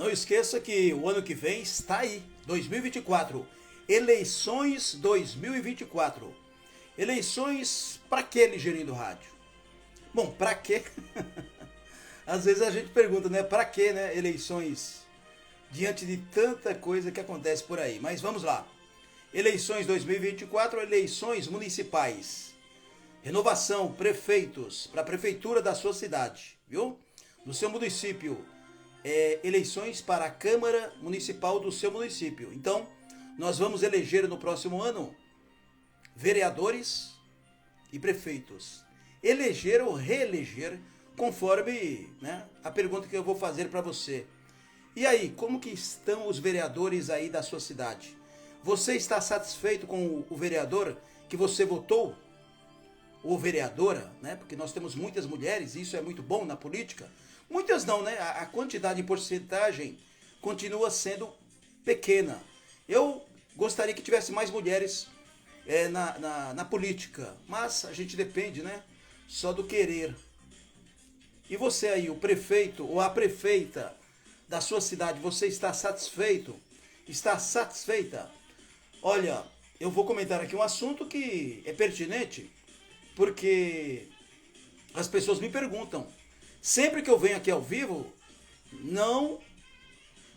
Não esqueça que o ano que vem está aí, 2024. Eleições 2024. Eleições para que, Ligeirinho do Rádio? Bom, para quê? Às vezes a gente pergunta, né? Para que, né? Eleições diante de tanta coisa que acontece por aí. Mas vamos lá. Eleições 2024, eleições municipais. Renovação, prefeitos, para a prefeitura da sua cidade, viu? No seu município. Eleições para a Câmara Municipal do seu município. Então, nós vamos eleger no próximo ano vereadores e prefeitos. Eleger ou reeleger, conforme, né, a pergunta que eu vou fazer para você. E aí, como que estão os vereadores aí da sua cidade? Você está satisfeito com o vereador que você votou? Ou vereadora, né? Porque nós temos muitas mulheres, e isso é muito bom na política. Muitas não, né? A quantidade em porcentagem continua sendo pequena. Eu gostaria que tivesse mais mulheres na política, mas a gente depende, né? Só do querer. E você aí, o prefeito ou a prefeita da sua cidade, você está satisfeito? Está satisfeita? Olha, eu vou comentar aqui um assunto que é pertinente, porque as pessoas me perguntam. Sempre que eu venho aqui ao vivo, não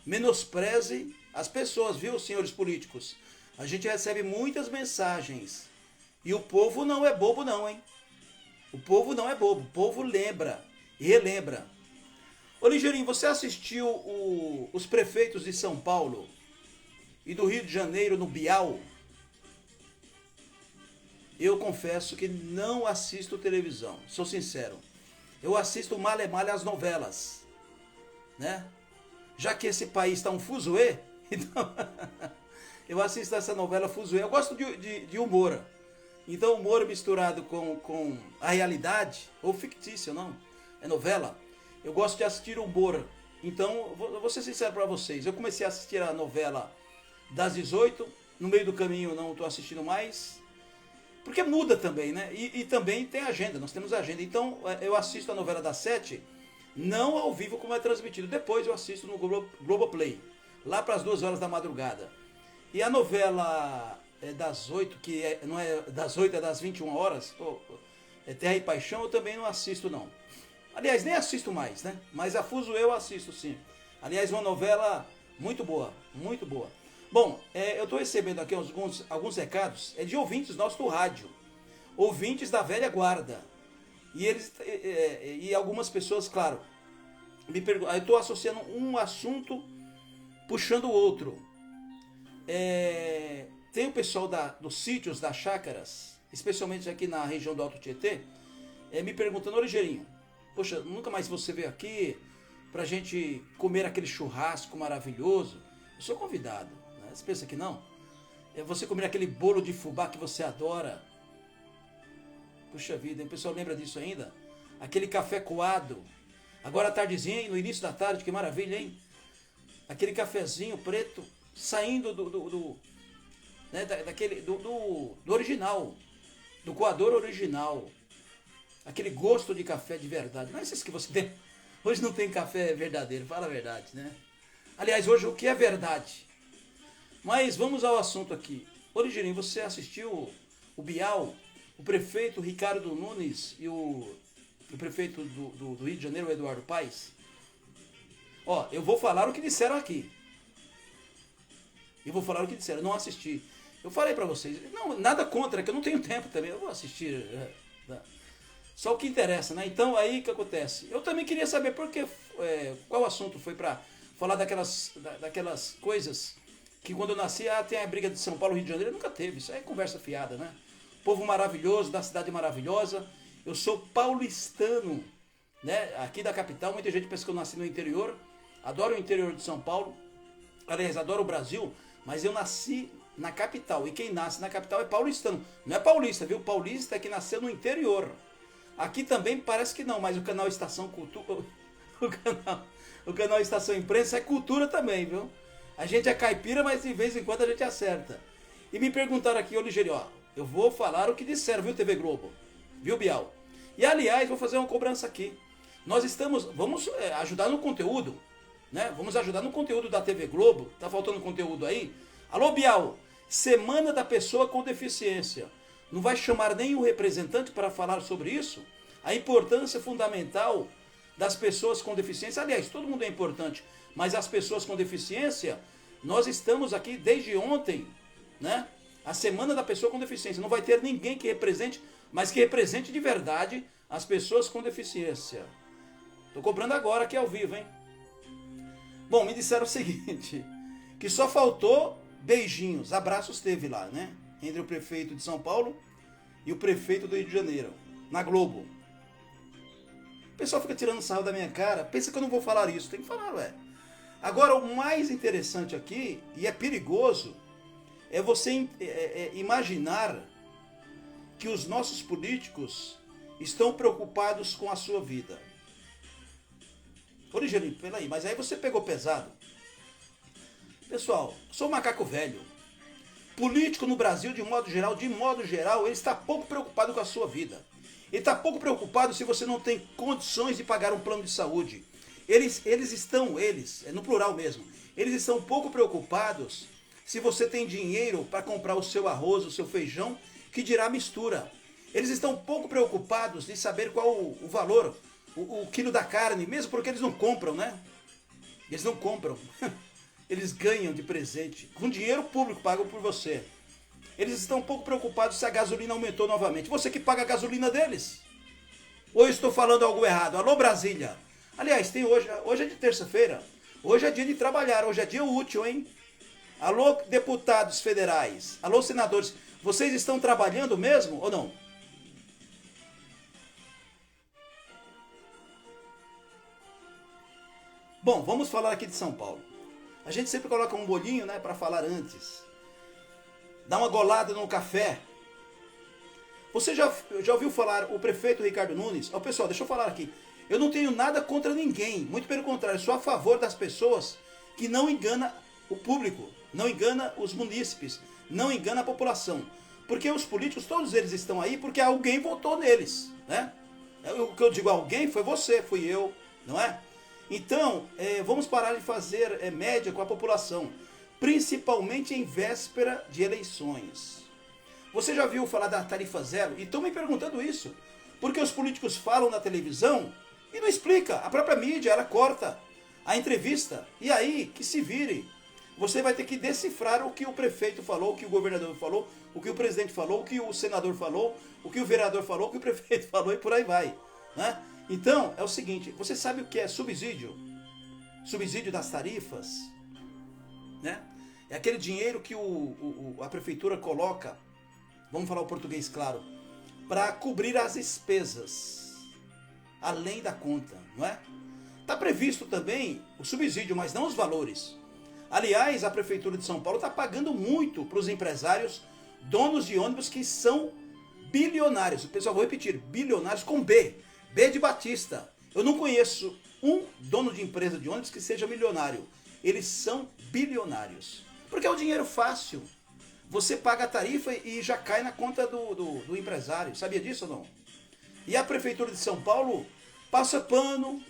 menospreze as pessoas, viu, senhores políticos? A gente recebe muitas mensagens. E o povo não é bobo não, hein? O povo não é bobo. O povo lembra e relembra. Ô Ligeirinho, você assistiu os prefeitos de São Paulo e do Rio de Janeiro no Bial? Eu confesso que não assisto televisão, sou sincero. Eu assisto mal e mal as novelas, né? Já que esse país está um fuzuê, então eu assisto essa novela fuzuê. Eu gosto de humor. Então humor misturado com a realidade, ou fictício, não, é novela. Eu gosto de assistir humor. Então, vou ser sincero para vocês. Eu comecei a assistir a novela das 18, no meio do caminho não estou assistindo mais. Porque muda também, né? E também tem agenda, nós temos agenda. Então eu assisto a novela das 7, não ao vivo como é transmitido. Depois eu assisto no Globoplay, lá para as 2 horas da madrugada. E a novela das 8, que não é das 8, é das 21 horas, Terra e Paixão, eu também não assisto não. Aliás, nem assisto mais, né? Mas a Fuso eu assisto sim. Aliás, uma novela muito boa, muito boa. Bom, eu estou recebendo aqui alguns recados de ouvintes nossos do rádio, ouvintes da velha guarda. E algumas pessoas, claro, me perguntam, eu estou associando um assunto puxando o outro. Tem o pessoal dos sítios, das chácaras, especialmente aqui na região do Alto Tietê, me perguntando, ô Ligeirinho, poxa, nunca mais você veio aqui pra gente comer aquele churrasco maravilhoso? Eu sou convidado. Você pensa que não? Você comer aquele bolo de fubá que você adora. Puxa vida, o pessoal lembra disso ainda? Aquele café coado. Agora à tardezinha, hein? No início da tarde, que maravilha, hein? Aquele cafezinho preto saindo do original. Do coador original. Aquele gosto de café de verdade. Não é isso que você tem. Hoje não tem café verdadeiro, fala a verdade, né? Aliás, hoje o que é verdade? Mas vamos ao assunto aqui. Ô Ligeirinho, você assistiu o Bial, o prefeito Ricardo Nunes e o prefeito do Rio de Janeiro, o Eduardo Paes? Ó, eu vou falar o que disseram aqui. Não assisti. Eu falei pra vocês, não, nada contra, que eu não tenho tempo também, eu vou assistir. Só o que interessa, né? Então, aí o que acontece? Eu também queria saber qual assunto foi pra falar daquelas coisas que quando eu nasci, tem a briga de São Paulo e Rio de Janeiro, nunca teve, isso é conversa fiada, né? Povo maravilhoso, da cidade maravilhosa, eu sou paulistano, né? Aqui da capital, muita gente pensa que eu nasci no interior, adoro o interior de São Paulo, aliás, adoro o Brasil, mas eu nasci na capital, e quem nasce na capital é paulistano, não é paulista, viu? Paulista é que nasceu no interior. Aqui também parece que não, mas o canal Estação Cultura, o canal Estação Imprensa é cultura também, viu? A gente é caipira, mas de vez em quando a gente acerta. E me perguntaram aqui, ô Ligeirinho, ó, eu vou falar o que disseram, viu, TV Globo? Viu, Bial? E aliás, vou fazer uma cobrança aqui. Vamos ajudar no conteúdo. né? Vamos ajudar no conteúdo da TV Globo. Tá faltando conteúdo aí? Alô, Bial, Semana da Pessoa com Deficiência. Não vai chamar nenhum representante para falar sobre isso? A importância fundamental das pessoas com deficiência. Aliás, todo mundo é importante, mas as pessoas com deficiência, nós estamos aqui desde ontem, né? A Semana da Pessoa com Deficiência. Não vai ter ninguém que represente, mas que represente de verdade as pessoas com deficiência. Tô cobrando agora aqui ao vivo, hein? Bom, me disseram o seguinte, que só faltou beijinhos, abraços teve lá, né? Entre o prefeito de São Paulo e o prefeito do Rio de Janeiro, na Globo. O pessoal fica tirando sarro da minha cara, pensa que eu não vou falar isso, tem que falar, ué. Agora, o mais interessante aqui, e é perigoso, é você imaginar que os nossos políticos estão preocupados com a sua vida. Ô, Ligeiro, peraí, mas aí você pegou pesado. Pessoal, sou um macaco velho. Político no Brasil, de modo geral, ele está pouco preocupado com a sua vida. Ele está pouco preocupado se você não tem condições de pagar um plano de saúde. Eles estão, no plural mesmo, eles estão pouco preocupados se você tem dinheiro para comprar o seu arroz, o seu feijão, que dirá a mistura. Eles estão pouco preocupados de saber qual o valor, o quilo da carne, mesmo porque eles não compram, né? Eles não compram. Eles ganham de presente, com dinheiro público pago por você. Eles estão um pouco preocupados se a gasolina aumentou novamente. Você que paga a gasolina deles. Ou eu estou falando algo errado? Alô, Brasília. Aliás, tem hoje é de terça-feira. Hoje é dia de trabalhar, hoje é dia útil, hein? Alô, deputados federais. Alô, senadores. Vocês estão trabalhando mesmo ou não? Bom, vamos falar aqui de São Paulo. A gente sempre coloca um bolinho, né, para falar antes. Dá uma golada no café. Você já ouviu falar o prefeito Ricardo Nunes? Ó, pessoal, deixa eu falar aqui. Eu não tenho nada contra ninguém. Muito pelo contrário, sou a favor das pessoas que não engana o público, não engana os munícipes, não engana a população. Porque os políticos, todos eles estão aí porque alguém votou neles, né? O que eu digo alguém foi você, fui eu, não é? Então, vamos parar de fazer média com a população, principalmente em véspera de eleições. Você já viu falar da tarifa zero? E estão me perguntando isso, porque os políticos falam na televisão e não explica. A própria mídia, ela corta a entrevista, e aí que se vire. Você vai ter que decifrar o que o prefeito falou, o que o governador falou, o que o presidente falou, o que o senador falou, o que o vereador falou, o que o prefeito falou e por aí vai, né? Então, é o seguinte, você sabe o que é subsídio? Subsídio das tarifas, né? É aquele dinheiro que a prefeitura coloca, vamos falar o português claro, para cobrir as despesas, além da conta, não é? Está previsto também o subsídio, mas não os valores. Aliás, a Prefeitura de São Paulo está pagando muito para os empresários, donos de ônibus que são bilionários. Pessoal, vou repetir, bilionários com B. B de Batista. Eu não conheço um dono de empresa de ônibus que seja milionário. Eles são bilionários. Porque é o dinheiro fácil. Você paga a tarifa e já cai na conta do empresário. Sabia disso ou não? E a Prefeitura de São Paulo passa pano,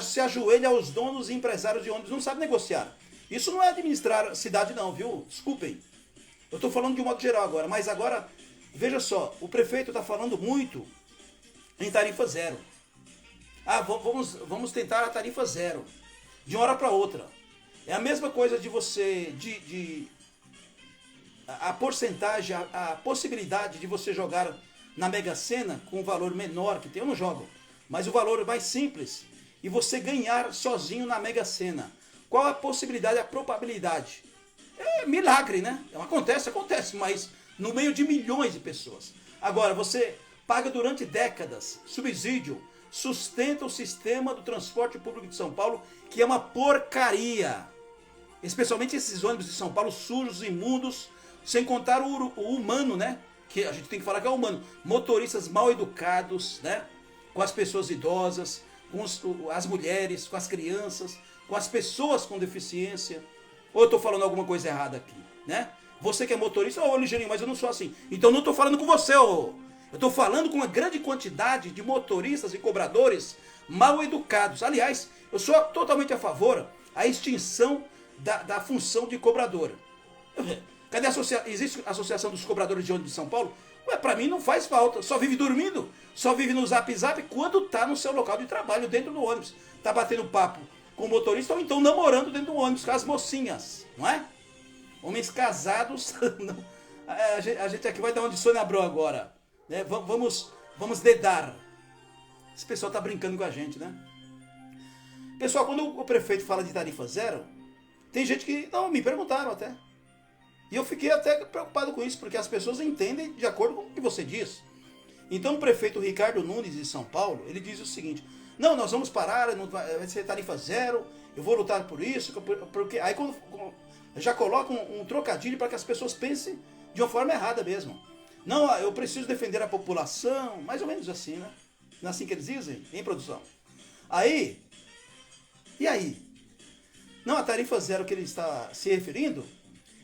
se ajoelha aos donos e empresários de ônibus, não sabe negociar. Isso não é administrar cidade não, viu? Desculpem. Eu estou falando de um modo geral agora, mas agora, veja só, o prefeito está falando muito em tarifa zero. Ah, vamos tentar a tarifa zero, de uma hora para outra. É a mesma coisa de você, a porcentagem, a possibilidade de você jogar na Mega Sena com um valor menor que tem, eu não jogo, mas o valor mais simples, e você ganhar sozinho na Mega Sena. Qual a possibilidade, a probabilidade? É milagre, né? Acontece, mas no meio de milhões de pessoas. Agora, você paga durante décadas subsídio, sustenta o sistema do transporte público de São Paulo, que é uma porcaria. Especialmente esses ônibus de São Paulo sujos, imundos, sem contar o humano, né? Que a gente tem que falar que é humano. Motoristas mal educados, né? Com as pessoas idosas, com as mulheres, com as crianças, com as pessoas com deficiência. Ou eu estou falando alguma coisa errada aqui, né? Você que é motorista, ô Ligeirinho, mas eu não sou assim. Então não estou falando com você, ô. Eu estou falando com uma grande quantidade de motoristas e cobradores mal educados. Aliás, eu sou totalmente a favor da extinção da função de cobrador. Cadê existe a Associação dos Cobradores de Ônibus de São Paulo? Ué, pra mim não faz falta. Só vive dormindo, só vive no zap zap quando tá no seu local de trabalho, dentro do ônibus. Tá batendo papo com o motorista ou então namorando dentro do ônibus com as mocinhas, não é? Homens casados. A gente aqui vai dar uma de Sônia Abrão agora, né? Vamos dedar. Esse pessoal tá brincando com a gente, né? Pessoal, quando o prefeito fala de tarifa zero, tem gente que não me perguntaram até. E eu fiquei até preocupado com isso, porque as pessoas entendem de acordo com o que você diz. Então o prefeito Ricardo Nunes de São Paulo, ele diz o seguinte: não, nós vamos parar, não vai ser tarifa zero, eu vou lutar por isso, porque aí quando já coloca um trocadilho para que as pessoas pensem de uma forma errada mesmo. Não, eu preciso defender a população, mais ou menos assim, né? Não é assim que eles dizem, em produção. Aí, e aí? Não, a tarifa zero que ele está se referindo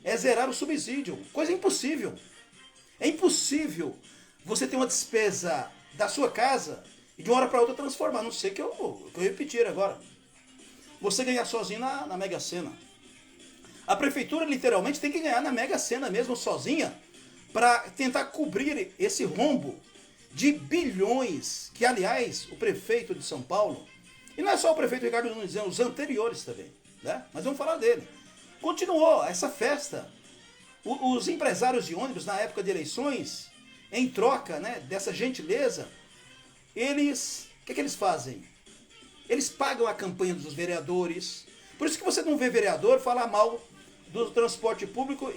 é zerar o subsídio, coisa impossível. É impossível você ter uma despesa da sua casa e de uma hora para outra transformar. Não sei que eu repetir agora. Você ganhar sozinho na Mega Sena. A prefeitura literalmente tem que ganhar na Mega Sena mesmo, sozinha, para tentar cobrir esse rombo de bilhões que, aliás, o prefeito de São Paulo, e não é só o prefeito Ricardo Nunes, os anteriores também, né? Mas vamos falar dele. Continuou essa festa. Os empresários de ônibus, na época de eleições, em troca, né, dessa gentileza, o que eles fazem? Eles pagam a campanha dos vereadores. Por isso que você não vê vereador falar mal do transporte público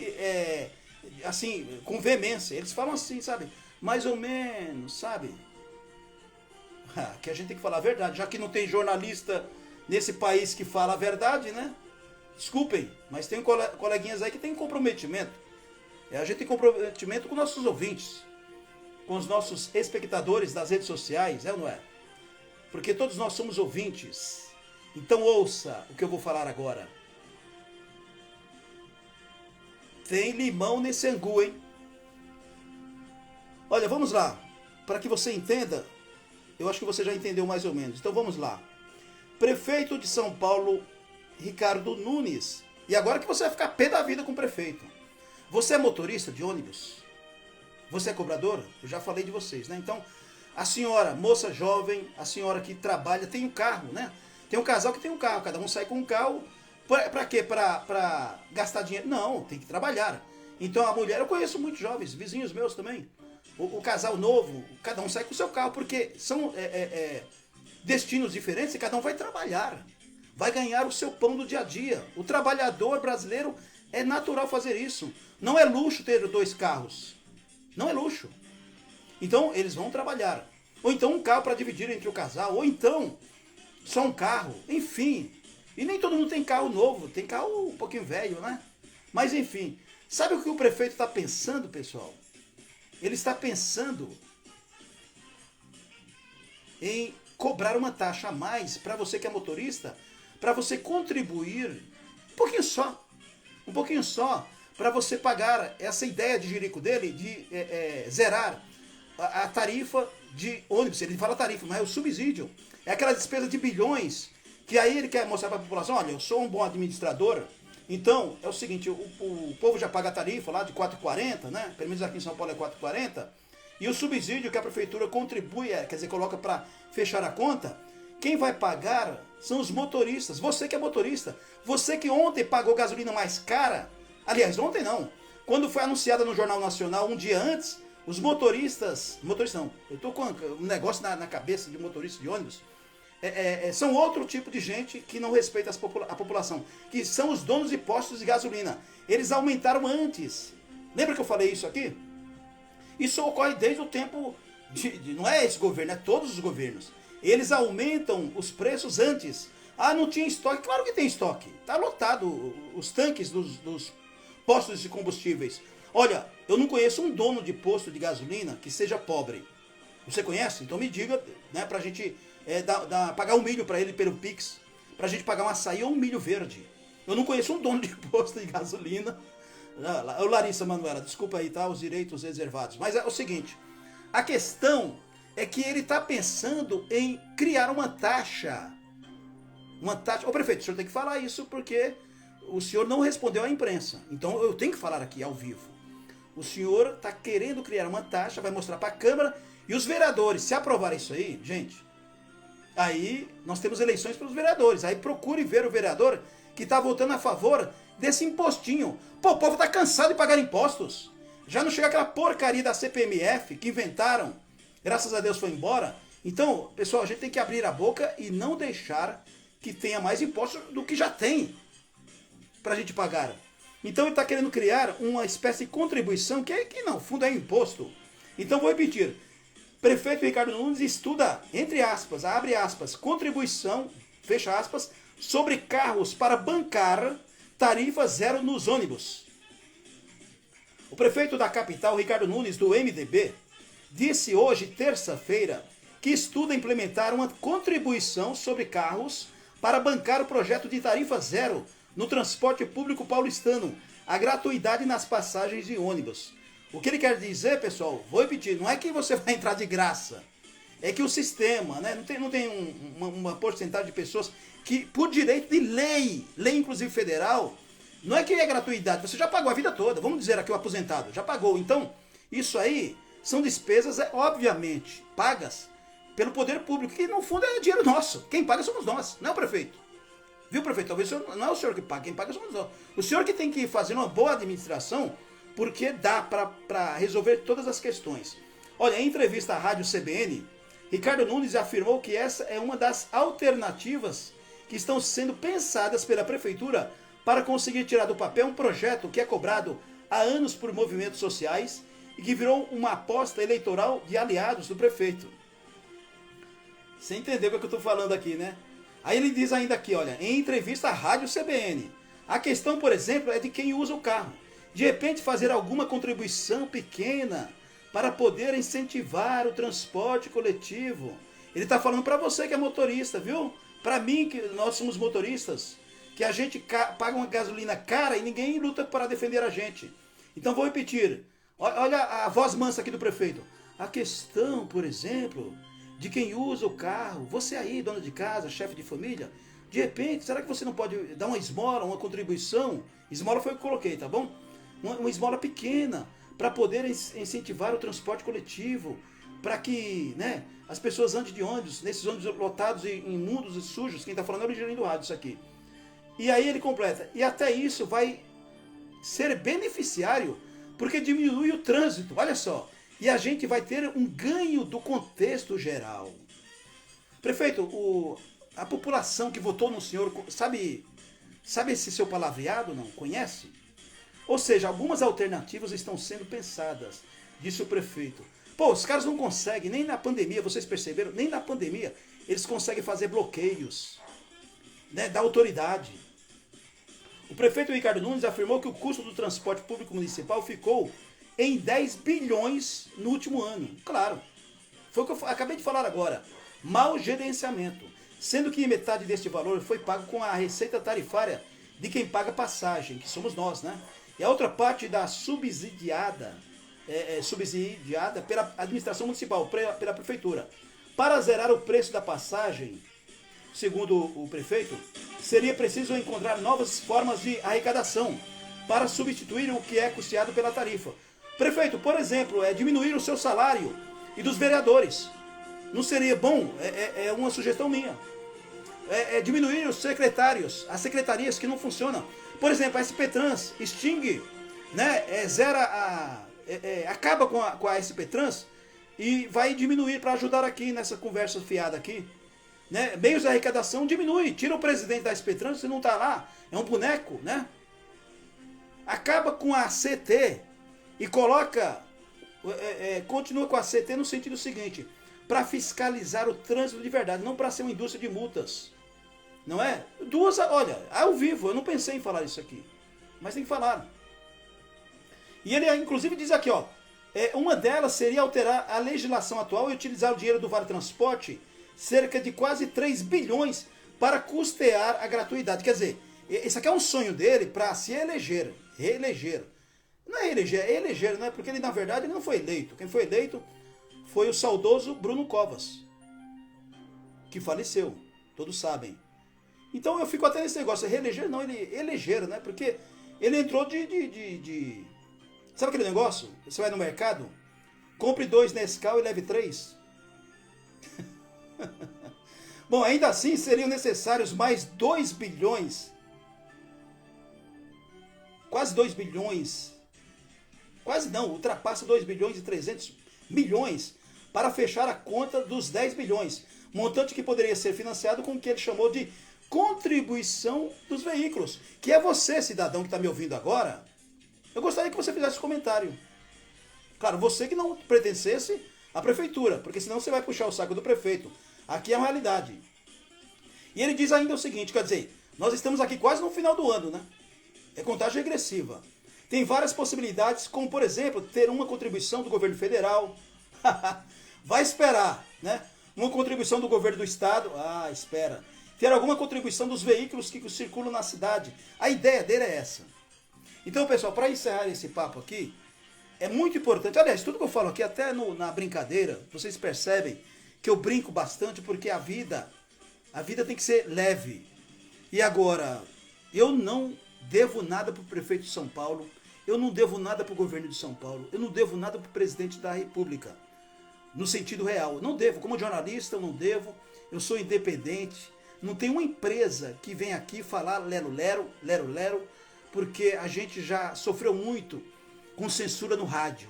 assim, com veemência. Eles falam assim, sabe? Mais ou menos, sabe? Que a gente tem que falar a verdade, já que não tem jornalista nesse país que fala a verdade, né? Desculpem, mas tem coleguinhas aí que tem comprometimento. A gente tem comprometimento com nossos ouvintes, com os nossos espectadores das redes sociais, é ou não é? Porque todos nós somos ouvintes. Então ouça o que eu vou falar agora. Tem limão nesse angu, hein? Olha, vamos lá. Para que você entenda, eu acho que você já entendeu mais ou menos. Então vamos lá. Prefeito de São Paulo, Ricardo Nunes. E agora que você vai ficar pé da vida com o prefeito. Você é motorista de ônibus? Você é cobrador? Eu já falei de vocês, né? Então, a senhora, moça jovem, a senhora que trabalha, tem um carro, né? Tem um casal que tem um carro, cada um sai com um carro. Pra quê? Pra gastar dinheiro? Não, tem que trabalhar. Então a mulher, eu conheço muitos jovens, vizinhos meus também. O casal novo, cada um sai com o seu carro, porque são destinos diferentes e cada um vai trabalhar. Vai ganhar o seu pão do dia a dia. O trabalhador brasileiro é natural fazer isso. Não é luxo ter 2 carros. Não é luxo. Então eles vão trabalhar. Ou então um carro para dividir entre o casal. Ou então só um carro. Enfim. E nem todo mundo tem carro novo. Tem carro um pouquinho velho, né? Mas enfim. Sabe o que o prefeito está pensando, pessoal? Ele está pensando em cobrar uma taxa a mais para você que é motorista, para você contribuir um pouquinho só, para você pagar essa ideia de jirico dele de zerar a tarifa de ônibus. Ele fala tarifa, mas é o subsídio. É aquela despesa de bilhões que aí ele quer mostrar para a população: olha, eu sou um bom administrador. Então, é o seguinte, o povo já paga a tarifa lá de 4,40, né? Pelo menos aqui em São Paulo é 4,40. E o subsídio que a prefeitura contribui, quer dizer, coloca para fechar a conta, quem vai pagar são os motoristas. Você que é motorista, você que ontem pagou gasolina mais cara, aliás, ontem não, quando foi anunciada no Jornal Nacional um dia antes, os motoristas não, eu estou com um negócio na cabeça de motorista de ônibus, são outro tipo de gente que não respeita a população, que são os donos de postos de gasolina. Eles aumentaram antes. Lembra que eu falei isso aqui? Isso ocorre desde o tempo não é esse governo, é todos os governos. Eles aumentam os preços antes. Ah, não tinha estoque? Claro que tem estoque. Está lotado os tanques dos postos de combustíveis. Olha, eu não conheço um dono de posto de gasolina que seja pobre. Você conhece? Então me diga, né, pra gente pagar um milho para ele pelo Pix, pra gente pagar um açaí ou um milho verde. Eu não conheço um dono de posto de gasolina. Larissa Manoela, desculpa aí, tá? Os direitos reservados. Mas é o seguinte, A questão é que ele está pensando em criar uma taxa. Uma taxa. Ô prefeito, o senhor tem que falar isso porque o senhor não respondeu à imprensa. Então eu tenho que falar aqui ao vivo. O senhor está querendo criar uma taxa, vai mostrar para a Câmara e os vereadores, se aprovarem isso aí, gente, aí nós temos eleições para os vereadores. Aí procure ver o vereador que está votando a favor desse impostinho. Pô, o povo está cansado de pagar impostos. Já não chega aquela porcaria da CPMF que inventaram. Graças a Deus foi embora. Então, pessoal, a gente tem que abrir a boca e não deixar que tenha mais impostos do que já tem para a gente pagar. Então ele está querendo criar uma espécie de contribuição que no fundo é imposto. Então vou repetir. Prefeito Ricardo Nunes estuda, entre aspas, abre aspas, contribuição, fecha aspas, sobre carros para bancar tarifa zero nos ônibus. O prefeito da capital, Ricardo Nunes, do MDB, disse hoje, terça-feira, que estuda implementar uma contribuição sobre carros para bancar o projeto de tarifa zero no transporte público paulistano, a gratuidade nas passagens de ônibus. O que ele quer dizer, pessoal, vou repetir, não é que você vai entrar de graça, é que o sistema, né, não tem uma porcentagem de pessoas que, por direito de lei inclusive federal, não é que é gratuidade, você já pagou a vida toda, vamos dizer aqui o aposentado, já pagou. Então, isso aí são despesas, obviamente, pagas pelo poder público, que no fundo é dinheiro nosso. Quem paga somos nós, não é o prefeito. Viu, prefeito? Talvez não é o senhor que paga, quem paga somos nós. O senhor que tem que fazer uma boa administração, porque dá para resolver todas as questões. Olha, em entrevista à Rádio CBN, Ricardo Nunes afirmou que essa é uma das alternativas que estão sendo pensadas pela prefeitura para conseguir tirar do papel um projeto que é cobrado há anos por movimentos sociais e que virou uma aposta eleitoral de aliados do prefeito. Você entendeu o que eu estou falando aqui, né? Aí ele diz ainda aqui, olha, em entrevista à Rádio CBN, a questão, por exemplo, é de quem usa o carro. De repente fazer alguma contribuição pequena para poder incentivar o transporte coletivo. Ele está falando para você que é motorista, viu? Para mim, que nós somos motoristas, que a gente paga uma gasolina cara e ninguém luta para defender a gente. Então vou repetir, olha a voz mansa aqui do prefeito. A questão, por exemplo, de quem usa o carro, você aí, dona de casa, chefe de família, de repente, será que você não pode dar uma esmola, uma contribuição? Esmola foi o que eu coloquei, tá bom? Uma esmola pequena, para poder incentivar o transporte coletivo, para que, né, as pessoas andem de ônibus, nesses ônibus lotados e imundos e sujos. Quem está falando é o Ligeirinho do Rádio, isso aqui. E aí ele completa, e até isso vai ser beneficiário, porque diminui o trânsito, olha só. E a gente vai ter um ganho do contexto geral. Prefeito, a população que votou no senhor, sabe esse seu palavreado, não? Conhece? Ou seja, algumas alternativas estão sendo pensadas, disse o prefeito. Pô, os caras não conseguem, nem na pandemia, vocês perceberam? Nem na pandemia eles conseguem fazer bloqueios, né, da autoridade. O prefeito Ricardo Nunes afirmou que o custo do transporte público municipal ficou em 10 bilhões no último ano. Claro, foi o que eu acabei de falar agora. Mau gerenciamento. Sendo que metade deste valor foi pago com a receita tarifária de quem paga passagem, que somos nós, né? E a outra parte da subsidiada pela administração municipal, pela prefeitura. Para zerar o preço da passagem, segundo o prefeito, seria preciso encontrar novas formas de arrecadação para substituir o que é custeado pela tarifa. Prefeito, por exemplo, diminuir o seu salário e dos vereadores. Não seria bom? É uma sugestão minha. Diminuir os secretários, as secretarias que não funcionam. Por exemplo, a SP Trans extingue, né, acaba com a SP Trans e vai diminuir para ajudar aqui nessa conversa fiada aqui. Né? Meios de arrecadação diminui, tira o presidente da SP Trans, se não está lá, é um boneco, né? Acaba com a CT e coloca, continua com a CT no sentido seguinte, para fiscalizar o trânsito de verdade, não para ser uma indústria de multas. Não é? Olha, ao vivo, eu não pensei em falar isso aqui, mas tem que falar. E ele inclusive diz aqui, ó, uma delas seria alterar a legislação atual e utilizar o dinheiro do Vale Transporte, cerca de quase 3 bilhões, para custear a gratuidade. Quer dizer, esse aqui é um sonho dele para se eleger, reeleger. Não é eleger, é eleger, né? Porque ele, na verdade, ele não foi eleito. Quem foi eleito foi o saudoso Bruno Covas, que faleceu, todos sabem. Então eu fico até nesse negócio, reeleger não, ele elegeram, né? Porque ele entrou de... Sabe aquele negócio? Você vai no mercado, compre 2 Nescau e leve 3. Bom, ainda assim seriam necessários mais 2 bilhões, quase 2 bilhões, quase não, ultrapassa 2 bilhões e 300 milhões para fechar a conta dos 10 bilhões, montante que poderia ser financiado com o que ele chamou de contribuição dos veículos, que é você, cidadão que está me ouvindo agora. Eu gostaria que você fizesse esse comentário. Claro, você que não pertencesse à prefeitura, porque senão você vai puxar o saco do prefeito. Aqui é a realidade. E ele diz ainda o seguinte, quer dizer, nós estamos aqui quase no final do ano, né? É contagem regressiva. Tem várias possibilidades, como por exemplo, ter uma contribuição do governo federal. Vai esperar, né? Uma contribuição do governo do estado. Ah, espera. Ter alguma contribuição dos veículos que circulam na cidade. A ideia dele é essa. Então, pessoal, para encerrar esse papo aqui, é muito importante. Aliás, tudo que eu falo aqui, até na brincadeira, vocês percebem que eu brinco bastante porque a vida tem que ser leve. E agora, eu não devo nada para o prefeito de São Paulo, eu não devo nada para o governo de São Paulo, eu não devo nada para o presidente da República, no sentido real. Eu não devo, como jornalista eu não devo, eu sou independente, não tem uma empresa que vem aqui falar lero-lero, lero-lero, porque a gente já sofreu muito com censura no rádio.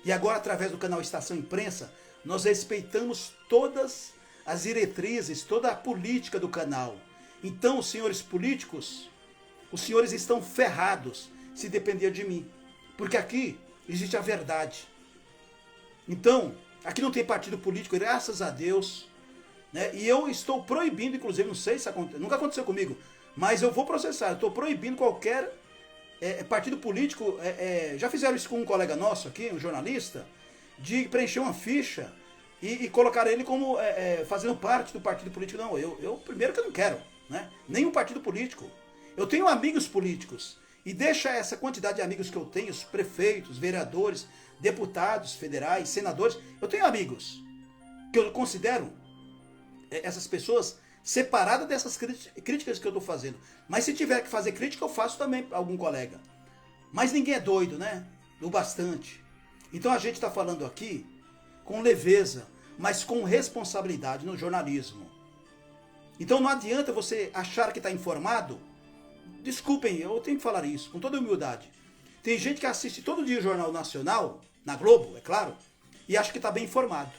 E agora, através do canal Estação Imprensa, nós respeitamos todas as diretrizes, toda a política do canal. Então, os senhores políticos, os senhores estão ferrados se depender de mim. Porque aqui existe a verdade. Então, aqui não tem partido político, graças a Deus. Né? E eu estou proibindo, inclusive, não sei se aconteceu, nunca aconteceu comigo, mas eu vou processar, eu estou proibindo qualquer partido político, já fizeram isso com um colega nosso aqui, um jornalista, de preencher uma ficha e colocar ele como fazendo parte do partido político. Não, eu primeiro que eu não quero, né? Nenhum partido político. Eu tenho amigos políticos, e deixa essa quantidade de amigos que eu tenho, os prefeitos, vereadores, deputados federais, senadores, eu tenho amigos que eu considero essas pessoas separadas dessas críticas que eu estou fazendo. Mas se tiver que fazer crítica, eu faço também para algum colega. Mas ninguém é doido, né? O bastante. Então a gente está falando aqui com leveza, mas com responsabilidade no jornalismo. Então não adianta você achar que está informado. Desculpem, eu tenho que falar isso, com toda humildade. Tem gente que assiste todo dia o Jornal Nacional, na Globo, é claro, e acha que está bem informado.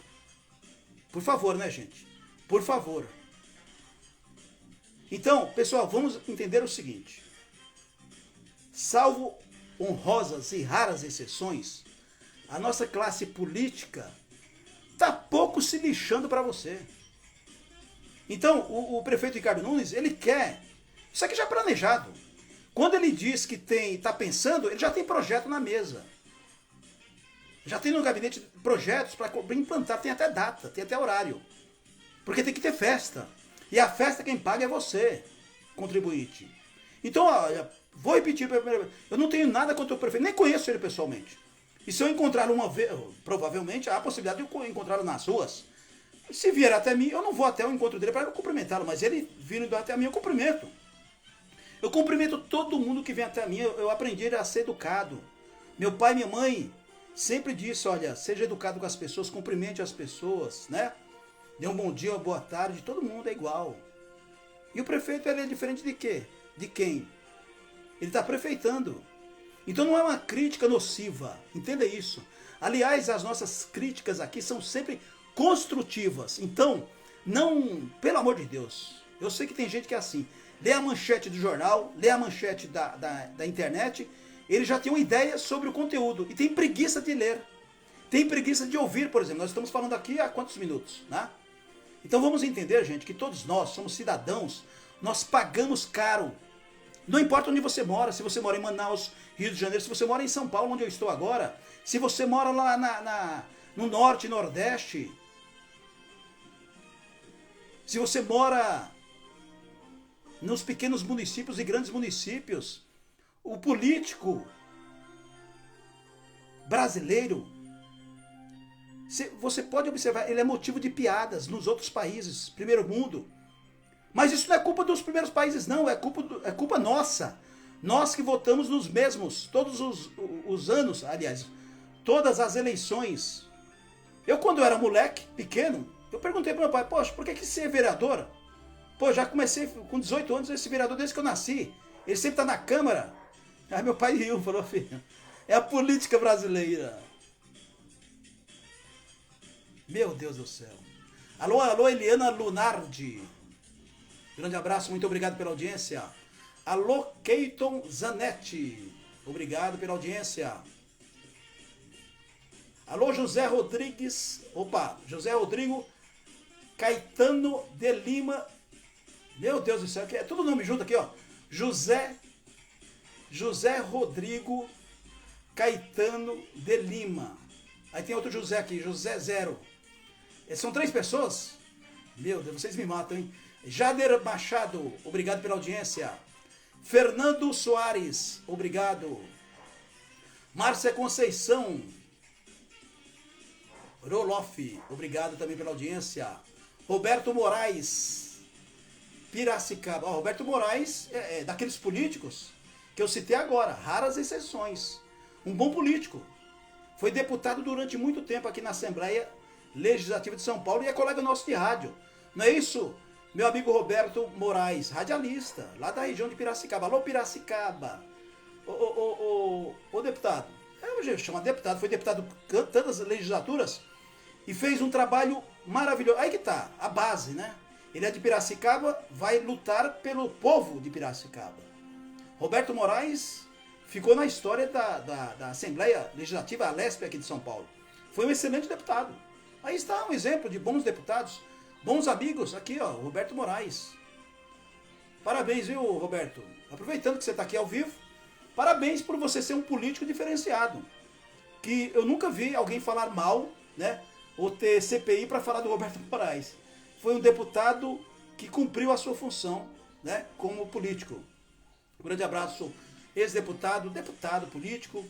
Por favor, né, gente? Por favor. Então, pessoal, vamos entender o seguinte. Salvo honrosas e raras exceções, a nossa classe política está pouco se lixando para você. Então, o prefeito Ricardo Nunes, ele quer... Isso aqui já é planejado. Quando ele diz que está pensando, ele já tem projeto na mesa. Já tem no gabinete projetos para implantar, tem até data, tem até horário. Porque tem que ter festa. E a festa quem paga é você, contribuinte. Então, olha, vou repetir pela primeira vez. Eu não tenho nada contra o prefeito, nem conheço ele pessoalmente. E se eu encontrá-lo uma vez, provavelmente há a possibilidade de eu encontrá-lo nas ruas. Se vier até mim, eu não vou até o encontro dele para cumprimentá-lo, mas ele vindo até mim, eu cumprimento. Eu cumprimento todo mundo que vem até mim, eu aprendi a ser educado. Meu pai e minha mãe sempre disse, olha, seja educado com as pessoas, cumprimente as pessoas, né? Dê um bom dia, uma boa tarde, todo mundo é igual. E o prefeito, ele é diferente de quê? De quem? Ele está prefeitando. Então não é uma crítica nociva, entenda isso. Aliás, as nossas críticas aqui são sempre construtivas. Então, não, pelo amor de Deus, eu sei que tem gente que é assim. Lê a manchete do jornal, lê a manchete da internet, ele já tem uma ideia sobre o conteúdo e tem preguiça de ler. Tem preguiça de ouvir, por exemplo. Nós estamos falando aqui há quantos minutos, né? Então vamos entender, gente, que todos nós somos cidadãos, nós pagamos caro. Não importa onde você mora, se você mora em Manaus, Rio de Janeiro, se você mora em São Paulo, onde eu estou agora, se você mora lá no norte e nordeste, se você mora nos pequenos municípios e grandes municípios, o político brasileiro Você pode observar, ele é motivo de piadas nos outros países, primeiro mundo. Mas isso não é culpa dos primeiros países, não, é culpa nossa. Nós que votamos nos mesmos, todos os anos, aliás, todas as eleições. Eu, quando era moleque, pequeno, eu perguntei para meu pai, poxa, por que ser vereador? Pô, já comecei com 18 anos, esse vereador desde que eu nasci. Ele sempre está na Câmara. Aí meu pai riu, falou, filho, é a política brasileira. Meu Deus do céu. Alô, alô, Eliana Lunardi. Grande abraço, muito obrigado pela audiência. Alô, Keiton Zanetti. Obrigado pela audiência. Alô, José Rodrigues. Opa, José Rodrigo Caetano de Lima. Meu Deus do céu, é tudo nome junto aqui, ó. José Rodrigo Caetano de Lima. Aí tem outro José aqui, José Zero. São 3 pessoas? Meu Deus, vocês me matam, hein? Jader Machado, obrigado pela audiência. Fernando Soares, obrigado. Márcia Conceição. Roloff, obrigado também pela audiência. Roberto Moraes, Piracicaba. Roberto Moraes é daqueles políticos que eu citei agora, raras exceções. Um bom político. Foi deputado durante muito tempo aqui na Assembleia Legislativa de São Paulo e é colega nosso de rádio. Não é isso? Meu amigo Roberto Moraes, radialista, lá da região de Piracicaba. Alô, Piracicaba. Ô deputado. Eu chamo deputado, foi deputado tantas legislaturas e fez um trabalho maravilhoso. Aí que tá, a base, né? Ele é de Piracicaba, vai lutar pelo povo de Piracicaba. Roberto Moraes ficou na história da Assembleia Legislativa Alesp aqui de São Paulo. Foi um excelente deputado. Aí está um exemplo de bons deputados, bons amigos. Aqui, ó, Roberto Moraes. Parabéns, viu, Roberto? Aproveitando que você está aqui ao vivo, parabéns por você ser um político diferenciado. Que eu nunca vi alguém falar mal, né? Ou ter CPI para falar do Roberto Moraes. Foi um deputado que cumpriu a sua função, né? Como político. Um grande abraço, ex-deputado, deputado político,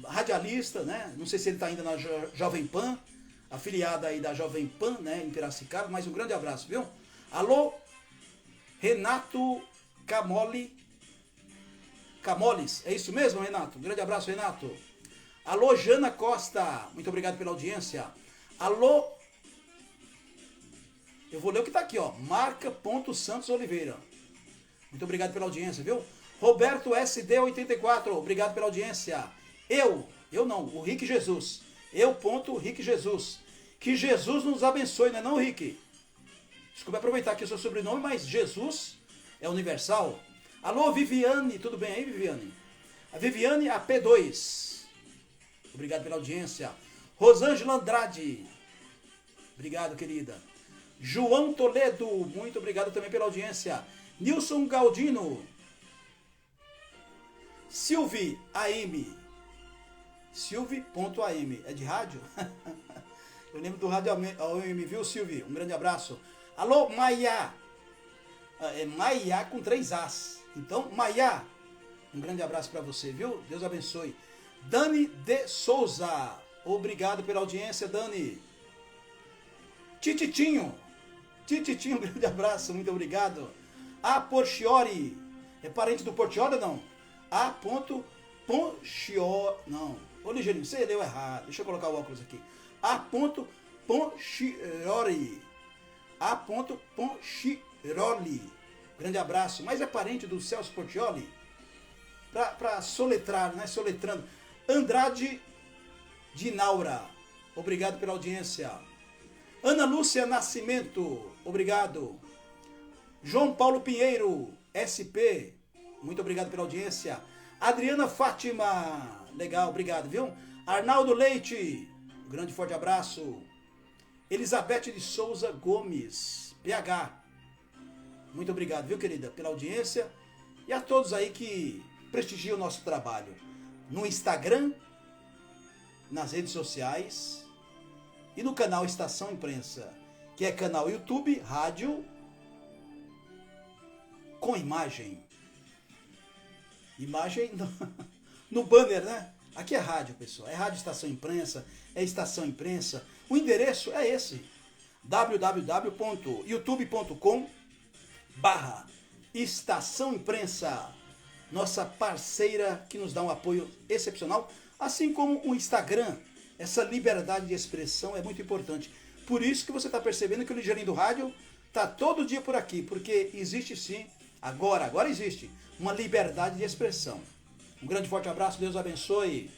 radialista, né? Não sei se ele está ainda na Jovem Pan, afiliada aí da Jovem Pan, né? Em Piracicaba, mas um grande abraço, viu? Alô, Renato Camoles, é isso mesmo, Renato? Um grande abraço, Renato. Alô, Jana Costa, muito obrigado pela audiência. Alô, eu vou ler o que está aqui, ó. Marca.Santos Oliveira. Muito obrigado pela audiência, viu? Roberto SD84, obrigado pela audiência. Eu não, o Rick Jesus. Rick Jesus. Que Jesus nos abençoe, não é não, Rick? Desculpa aproveitar aqui o seu sobrenome, mas Jesus é universal. Alô, Viviane, tudo bem aí, Viviane? A Viviane AP2. Obrigado pela audiência. Rosângela Andrade. Obrigado, querida. João Toledo, muito obrigado também pela audiência. Nilson Galdino. Silvi AM. Silvi.am. É de rádio? Eu lembro do rádio AM, viu, Silvi? Um grande abraço. Alô, Maia. É Maia com 3 As. Então, Maia, um grande abraço para você, viu? Deus abençoe. Dani de Souza. Obrigado pela audiência, Dani. Tititinho, um grande abraço, muito obrigado. A Porchiori, é parente do Portioli ou não? A. Ponchiori, não. Ô Ligeirinho, você leu errado, deixa eu colocar o óculos aqui. A. Ponchiori. A. Ponchiroli, grande abraço. Mas é parente do Celso Portioli? Para soletrar, né? Soletrando. Andrade Dinaura, obrigado pela audiência. Ana Lúcia Nascimento, obrigado. João Paulo Pinheiro, SP, muito obrigado pela audiência. Adriana Fátima, legal, obrigado, viu? Arnaldo Leite, um grande forte abraço. Elizabeth de Souza Gomes, PH, muito obrigado, viu, querida, pela audiência. E a todos aí que prestigiam o nosso trabalho no Instagram, nas redes sociais e no canal Estação Imprensa, que é canal YouTube, rádio com imagem. Imagem no banner, né? Aqui é rádio, pessoal. É Rádio Estação Imprensa, é Estação Imprensa. O endereço é esse: www.youtube.com/Estação Imprensa. Nossa parceira que nos dá um apoio excepcional, assim como o Instagram. Essa liberdade de expressão é muito importante. Por isso que você está percebendo que o Ligeirinho do Rádio está todo dia por aqui, porque existe sim, agora existe uma liberdade de expressão. Um grande forte abraço, Deus abençoe.